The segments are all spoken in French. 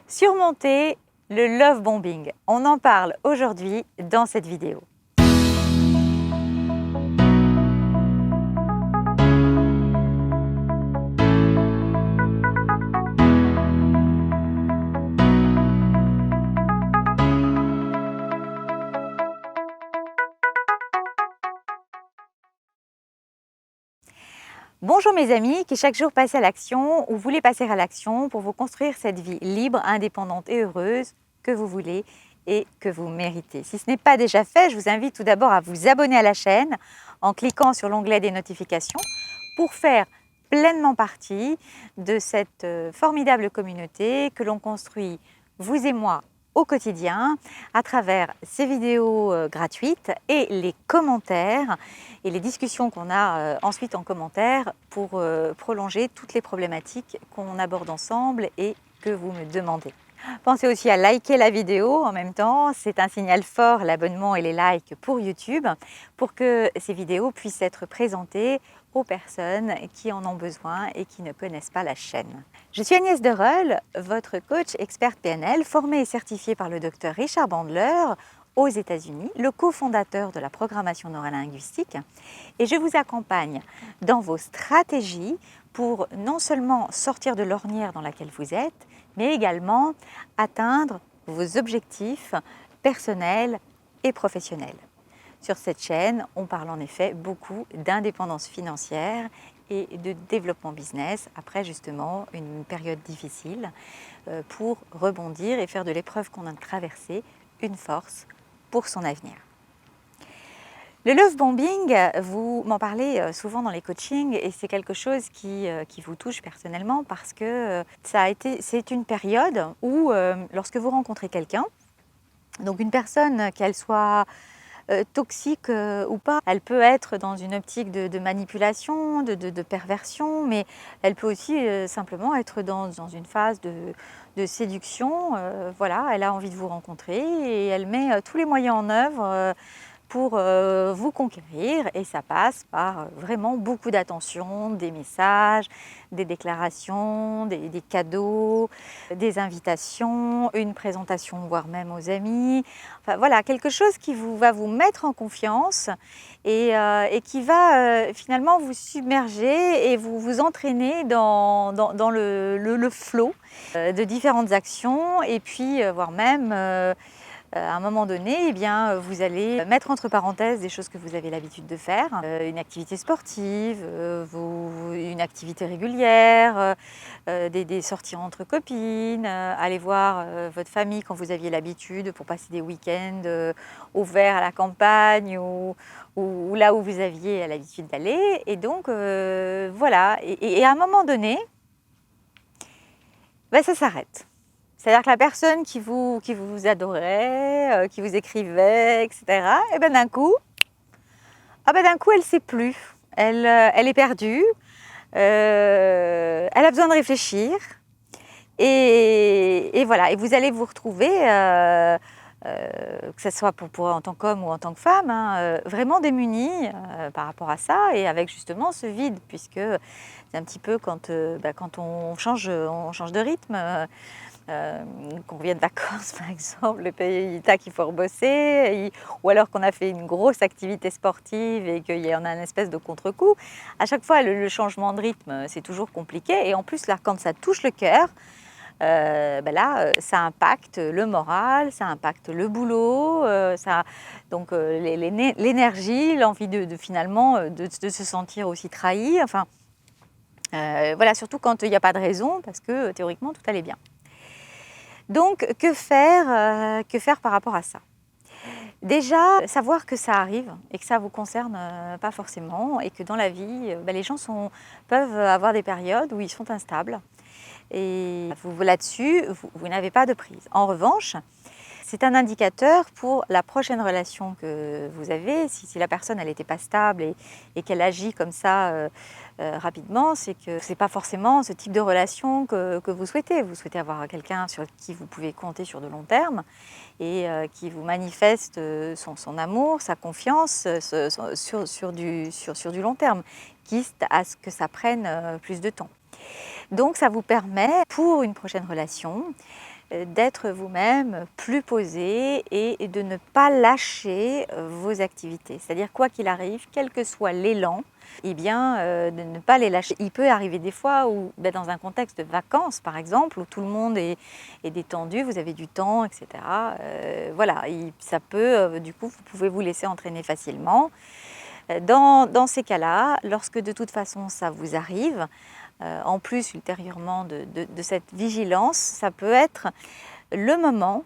Surmonter le love bombing. On en parle aujourd'hui dans cette vidéo. Bonjour mes amis qui chaque jour passent à l'action ou voulez passer à l'action pour vous construire cette vie libre, indépendante et heureuse que vous voulez et que vous méritez. Si ce n'est pas déjà fait, je vous invite tout d'abord à vous abonner à la chaîne en cliquant sur l'onglet des notifications pour faire pleinement partie de cette formidable communauté que l'on construit, vous et moi, au quotidien à travers ces vidéos gratuites et les commentaires et les discussions qu'on a ensuite en commentaire pour prolonger toutes les problématiques qu'on aborde ensemble et que vous me demandez. Pensez aussi à liker la vidéo en même temps, c'est un signal fort, l'abonnement et les likes pour YouTube, pour que ces vidéos puissent être présentées aux personnes qui en ont besoin et qui ne connaissent pas la chaîne. Je suis Agnès Dereul, votre coach experte PNL, formée et certifiée par le docteur Richard Bandler aux États-Unis, le cofondateur de la programmation neurolinguistique, et je vous accompagne dans vos stratégies pour non seulement sortir de l'ornière dans laquelle vous êtes, mais également atteindre vos objectifs personnels et professionnels. Sur cette chaîne, on parle en effet beaucoup d'indépendance financière et de développement business après justement une période difficile pour rebondir et faire de l'épreuve qu'on a traversée une force pour son avenir. Le love bombing, vous m'en parlez souvent dans les coachings et c'est quelque chose qui vous touche personnellement parce que c'est une période où lorsque vous rencontrez quelqu'un, donc une personne qu'elle soit toxique ou pas, elle peut être dans une optique de manipulation, de perversion, mais elle peut aussi simplement être dans une phase de séduction. Voilà, elle a envie de vous rencontrer et elle met tous les moyens en œuvre pour vous conquérir et ça passe par vraiment beaucoup d'attention, des messages, des déclarations, des cadeaux, des invitations, une présentation voire même aux amis. Enfin voilà, quelque chose qui va vous mettre en confiance et qui va finalement vous submerger et vous entraîner dans le flot de différentes actions et puis voire même à un moment donné, eh bien, vous allez mettre entre parenthèses des choses que vous avez l'habitude de faire, une activité sportive, une activité régulière, des sorties entre copines, aller voir votre famille quand vous aviez l'habitude pour passer des week-ends au vert à la campagne ou là où vous aviez l'habitude d'aller. Et donc, voilà. Et à un moment donné, ben, ça s'arrête. C'est-à-dire que la personne qui vous adorait, qui vous écrivait, etc., et ben d'un coup, elle ne sait plus. Elle est perdue, elle a besoin de réfléchir. Et voilà, et vous allez vous retrouver, que ce soit pour en tant qu'homme ou en tant que femme, hein, vraiment démunis par rapport à ça et avec justement ce vide, puisque c'est un petit peu quand on change de rythme. Qu'on revient de vacances par exemple, le pays tac, il faut rebosser, ou alors qu'on a fait une grosse activité sportive et qu'il y en a une espèce de contre-coup. À chaque fois, le changement de rythme, c'est toujours compliqué. Et en plus, là, quand ça touche le cœur, ça impacte le moral, ça impacte le boulot, l'énergie, l'envie de finalement de se sentir aussi trahi. Enfin, voilà, surtout quand il n'y a pas de raison, parce que théoriquement, tout allait bien. Donc, que faire par rapport à ça? Déjà, savoir que ça arrive et que ça ne vous concerne pas forcément et que dans la vie, les gens peuvent avoir des périodes où ils sont instables. Et là-dessus, vous n'avez pas de prise. En revanche, c'est un indicateur pour la prochaine relation que vous avez. Si la personne n'était pas stable et qu'elle agit comme ça rapidement, c'est que ce n'est pas forcément ce type de relation que vous souhaitez. Vous souhaitez avoir quelqu'un sur qui vous pouvez compter sur de long terme et qui vous manifeste son amour, sa confiance sur du long terme, quitte à ce que ça prenne plus de temps. Donc ça vous permet, pour une prochaine relation, d'être vous-même plus posé et de ne pas lâcher vos activités. C'est-à-dire quoi qu'il arrive, quel que soit l'élan, eh bien, de ne pas les lâcher. Il peut arriver des fois où, dans un contexte de vacances par exemple, où tout le monde est détendu, vous avez du temps, etc. Voilà, ça peut, du coup, vous pouvez vous laisser entraîner facilement. Dans ces cas-là, lorsque de toute façon ça vous arrive, en plus ultérieurement de cette vigilance, ça peut être le moment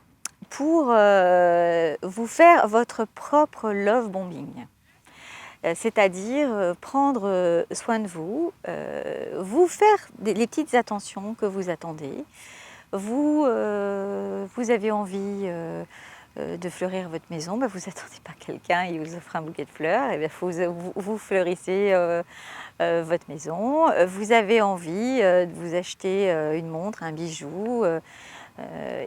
pour vous faire votre propre love bombing. C'est-à-dire prendre soin de vous, vous faire les petites attentions que vous attendez. Vous avez envie de fleurir votre maison, vous n'attendez pas quelqu'un, il vous offre un bouquet de fleurs, et vous fleurissez votre maison. Vous avez envie de vous acheter une montre, un bijou,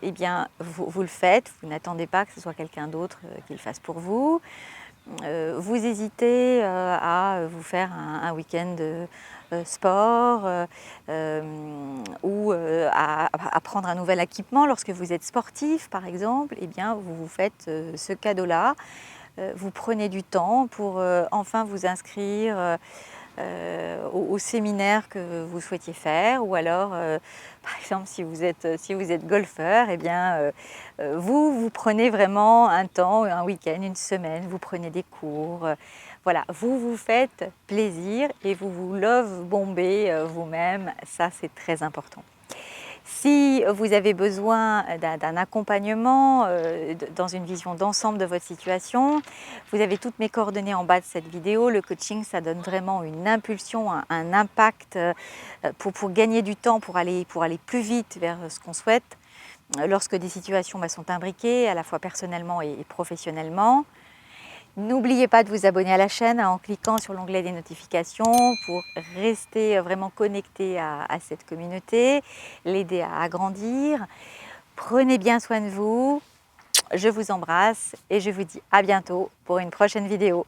eh bien vous le faites, vous n'attendez pas que ce soit quelqu'un d'autre qui le fasse pour vous. Vous hésitez à vous faire un week-end sport ou à prendre un nouvel équipement lorsque vous êtes sportif par exemple, eh bien vous vous faites ce cadeau-là. Vous prenez du temps pour enfin vous inscrire au séminaire que vous souhaitiez faire, ou alors par exemple si vous êtes golfeur, eh bien vous prenez vraiment un temps, un week-end, une semaine, vous prenez des cours, voilà, vous vous faites plaisir et vous vous love bombez vous-même, ça c'est très important. Si vous avez besoin d'un accompagnement dans une vision d'ensemble de votre situation, vous avez toutes mes coordonnées en bas de cette vidéo. Le coaching, ça donne vraiment une impulsion, un impact pour gagner du temps, pour aller plus vite vers ce qu'on souhaite lorsque des situations sont imbriquées, à la fois personnellement et professionnellement. N'oubliez pas de vous abonner à la chaîne en cliquant sur l'onglet des notifications pour rester vraiment connecté à cette communauté, l'aider à agrandir. Prenez bien soin de vous, je vous embrasse et je vous dis à bientôt pour une prochaine vidéo.